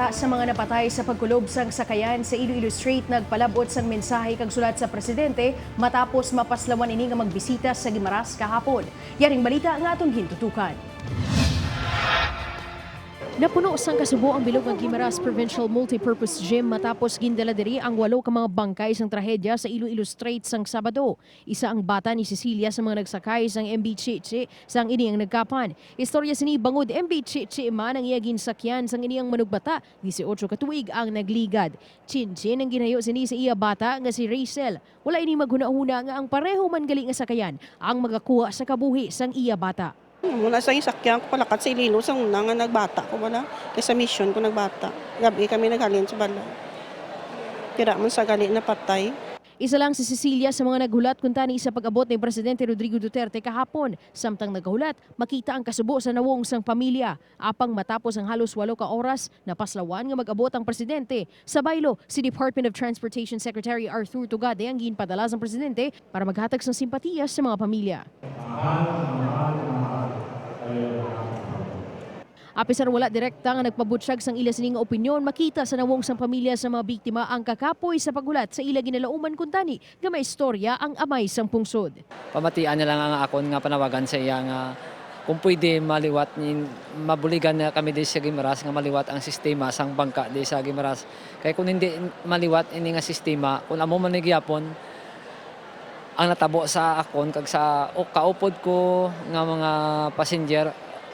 himata sa mga napatay sa pagkulob sang sakayan sa Iloilo Street nagpalabot sang mensahe kag sulat sa Presidente matapos mapaslawan ini nga magbisita sa Guimaras kahapon. Yaring balita nga atong hintutukan. Napuno sang kasubo ang bilog ng Guimaras Provincial Multipurpose Gym matapos gindala diri ang 8 ka mga bangkay sang trahedya sa Iloilo Street sang Sabado. Isa ang bata ni Cecilia sa mga nagsakay sang MB Chichi sang ini ang nagkapan. Istorya sini bangod MB Chichi man ang iya ginsakyan sang ini ang manugbata. 18 ka tuig ang nagligad. Chinchin ang ginayo sini sa iya bata nga si Rachel. Wala ini maghuna-huna nga ang pareho man gali nga sakayan ang magakuha sa kabuhi sang iya bata. Muna sa sakyan ko palakat sa Ililo sa una nga nagbata ko wala. Kaya sa mission ko nagbata. Gabi kami naghalin sa balay. Kira man sa gali na patay. Isa lang si Cecilia sa mga naghulat kung tani sa pag-abot ni Presidente Rodrigo Duterte kahapon. Samtang naghulat, makita ang kasubo sa nawong sang pamilya. Apang matapos ang halos 8 ka oras, napaslawan nga mag-abot ang Presidente. Sa baylo, si Department of Transportation Secretary Arthur Tugade ang ginpadala sang Presidente para maghatag ng simpatiya sa mga pamilya. Apisar wala direkta nga nagpabutsyag sang ila sining opinyon, makita sa nawong sang pamilya sa mga biktima ang kakapoy sa pagulat sa ila ginalauman kun tani nga may istorya ang amay sang pungsod. Pamatian na lang ang akon nga panawagan sa iya nga kung pwede maliwat mabuligan na kami di sa Guimaras nga maliwat ang sistema sang bangka di sa Guimaras. Kay kung hindi maliwat ini nga sistema, kung amo man gyapon ang natabo sa akon kag sa kaupod ko nga mga passenger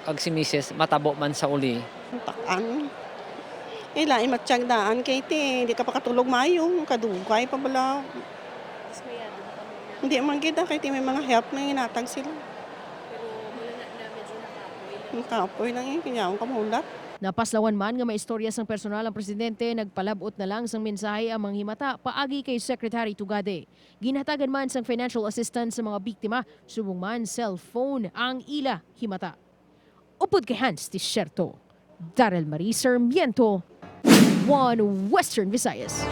kag si Mrs. matabo man sa uli. Takan. Lain matsyagdaan kay ti, hindi ka pa katulog mayo, kadugay pa bala. Hindi man kita kay ti may mga help na inatag sila. Pero mula na medyo nakapoy. Nakapoy lang kanya akong kamulat. Napaslawan man nga may istorya sang personal ang Presidente, nagpalabot na lang sang mensahe ang mga himata paagi kay Secretary Tugade. Ginhatagan man sang financial assistance sa mga biktima, subong man cellphone ang ila himata. Upod kay Hans Tisherto, Daryl Marie Sarmiento, One Western Visayas.